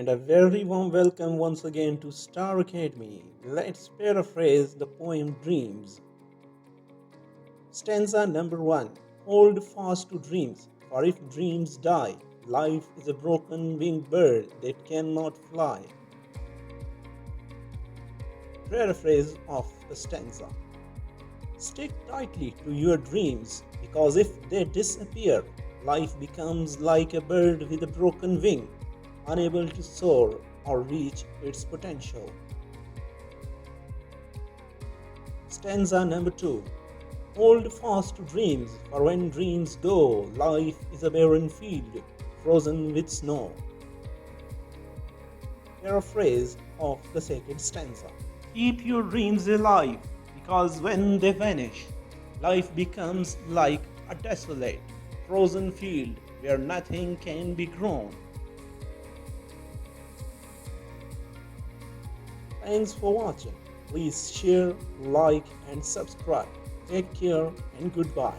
and a very warm welcome once again to Star Academy. Let's paraphrase the poem Dreams. Stanza number 1. Hold fast to dreams, for if dreams die, life is a broken winged bird that cannot fly. Paraphrase of the stanza. Stick tightly to your dreams, because if they disappear, life becomes like a bird with a broken wing, unable to soar or reach its potential. Stanza number 2. Hold fast to dreams, for when dreams go, life is a barren field, frozen with snow. Paraphrase of the second stanza. Keep your dreams alive, because when they vanish, life becomes like a desolate, frozen field where nothing can be grown. Thanks for watching. Please share, like, and subscribe. Take care and goodbye.